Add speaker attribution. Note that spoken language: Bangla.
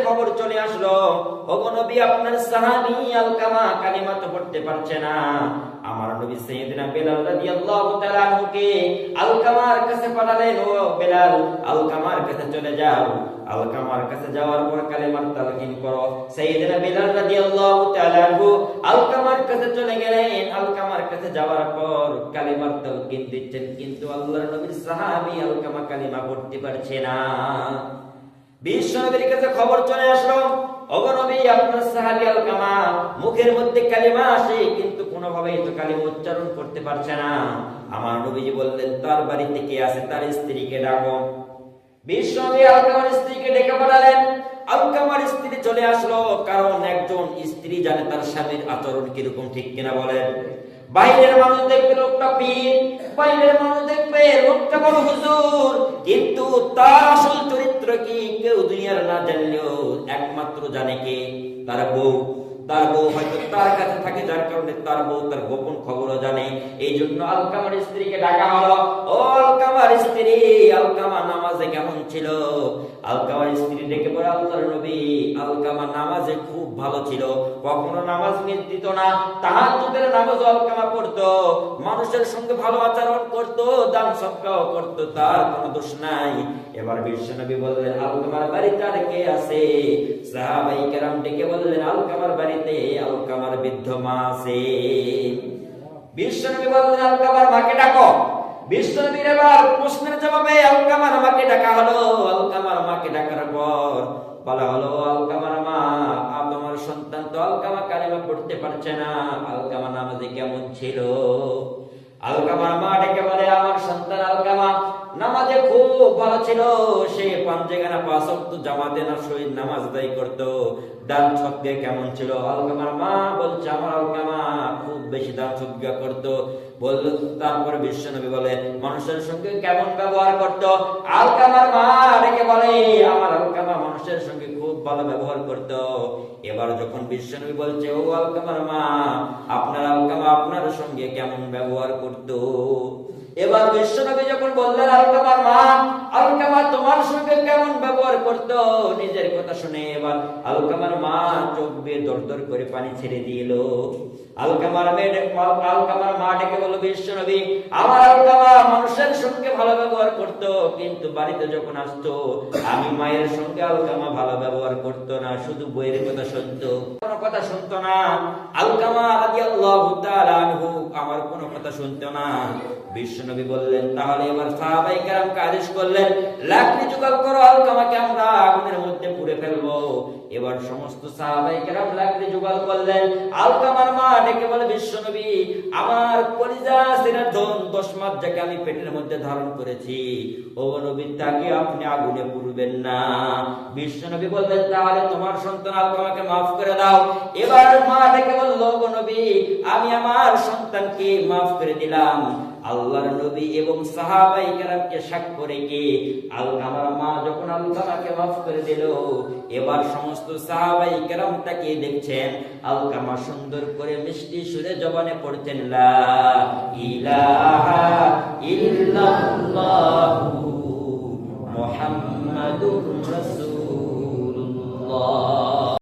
Speaker 1: খবর চলে আসলো, ওগো নবী আপনার সাহাবী আলকামা কালিমা তো পড়তে পারছে না। আমার নবী সাইয়েদনা বেলাল রাদিয়াল্লাহু তাআলা আনহুকে আলকামার কাছে পাঠালেন, ও বেলাল আলকামার কাছে চলে যাও, আলকামার কাছে যাওয়ার পর কালিমার তালকিন করো। সাইয়েদনা বেলাল রাদিয়াল্লাহু তাআলা আনহু আলকামার কাছে চলে গেলেন। আলকামার কাছে যাওয়ার পর কালিমার তালকিন দিচ্ছেন, কিন্তু আল্লাহর নবীর সাহাবী আলকামা কালিমা পড়তে পারছে না। বিশ্ব নবীর কাছে খবর চলে আসলো, ওগো নবী আপনার সাহাবী আলকামা মুখের মধ্যে কালিমা আসে কিন্তু কোনোভাবেই তো কালিমা উচ্চারণ করতে পারছে না। আমার নবীজি বললেন তার বাড়িতে কে আছে তার স্ত্রীকে ডাকো। বিশ্ব নবী আলকামার স্ত্রীকে ডেকে পাঠালেন। আলকামার স্ত্রী চলে আসলো, কারণ একজন স্ত্রী জানে তার স্বামীর আচরণ কিরকম, ঠিক কিনা বলেন? বাইরের মানুষ দেখবে লোকটা পীর, বাইরের মানুষ দেখবে লোকটা বড় হুজুর, কিন্তু তার আসল চরিত্র কি কেউ দুনিয়ার না জানলেও একমাত্র জানে কে? তার বউ। তার বউ হয়তো তার কাছে থাকে, যার কারণে তার বউ তার গোপন খবরও জানে। এই জন্য আলকামার স্ত্রীকে ডাকা হলো, ও আলকামার স্ত্রী, আলকামা নামাজে কেমন ছিল? আলকামার স্ত্রী ডেকে বলে, আল্লাহর নবী আলকামা নামাজে খুব ভালো ছিল, কখনো নামাজ মিস দিত না, তাহাজ্জুদের নামাজও আলকামা পড়তো, মানুষের সঙ্গে ভালো আচরণ করতো, দান সদকাও করতো, তার কোনো দোষ নাই। এবার বিশ্বনবী বললেন আলকামার বাড়িতে আর কে আছে? সাহাবায়ে কেরাম ডেকে বললেন আলকামার বাড়িতে আলকামার বৃদ্ধ মা আছে। বিশ্বনবী বললেন আলকামার মাকে ডাকো। বিশ্বনবীর এবার প্রশ্নের জবাবে আলকামার মাকে ডাকা হলো। আলকামার মাকে ডাকার পর বলা হলো, আলকামার মা তোমার সন্তান তো আলকামা কালিমা পড়তে পারছে না, আলকামা নামাজে কেমন ছিল? আলকামার মা ডেকে বলে, আমার সন্তান আলকামা নামাজে খুব ভালো ছিল, সে পাঞ্জেগানা 5 ওয়াক্ত জামাতে না শহীদ নামাজ আদায় করতো, দান সদকা কেমন ছিল? আলকামার মা বলছে, আমার আলকামা খুব বেশি দান সদকা করতো। বলল, তারপরে বিশ্বনবী বলে মানুষের সঙ্গে কেমন ব্যবহার করতো? আলকামার মা ডেকে বলে, আমার আলকামা মানুষের সঙ্গে খুব ভালো ব্যবহার করতো। এবার যখন বিশ্বনবী বলছে, ও আলকামার মা আপনার আলকামা আপনার সঙ্গে কেমন ব্যবহার করতো? এবার বিশ্বনবী যখন বললেন আলকামার মা আলকামা তোমার সঙ্গে কেমন ব্যবহার করতো, নিজের কথা শুনে এবার আলকামার মা চোখ বেয়ে দরদর করে পানি ছেড়ে দিল। আলকামার মা ডেকে বলল, বিশ্বনবী আমার আলকামা মানুষের সঙ্গে ভালো ব্যবহার করতো, কিন্তু বাড়িতে যখন আসতো আমি মায়ের সঙ্গে আলকামা ভালো ব্যবহার করতো না, শুধু বইয়ের কথা শুনতো, কোনো কথা শুনতো না। আলকামা রাদিয়াল্লাহু তাআলা আনহু আমার কোনো কথা শুনতো না। বিশ্বনবী বললেন, তাহলে এবার সাহাবায়ে কেরামকে আদেশ করলেন, লাকড়ি জোগাড় করো, আলকামাকে আমরা আগুনের মধ্যে পুড়ে ফেলবো। এবার সমস্ত সাহাবায়ে কেরাম লাকড়ি জোগাড় করলেন। আলকামার মা ডেকে বলে, বিশ্বনবী আমার কলিজা সিনার ধন 10 মাস যাকে আমি পেটের মধ্যে ধারণ করেছি, ও নবী তাকে আপনি আগুনে পুড়বেন না। বিশ্বনবী বললেন, তাহলে তোমার সন্তান আলকামাকে মাফ করে দাও। এবার মা ডেকে বলল, ও নবী আমি আমার সন্তানকে মাফ করে দিলাম। আল্লাহর নবী এবং সাহাবায়ে কেরামকে সাক্ষ্য রেখে আলকামার মা যখন আলকামাকে মাফ করে দিল, এবার সমস্ত সাহাবায়ে কেরাম তাকে দেখছেন আলকামা সুন্দর করে মিষ্টি সুরে জবানে পড়ছেন, লা ইলাহা ইল্লাল্লাহু মুহাম্মাদুর রাসূলুল্লাহ।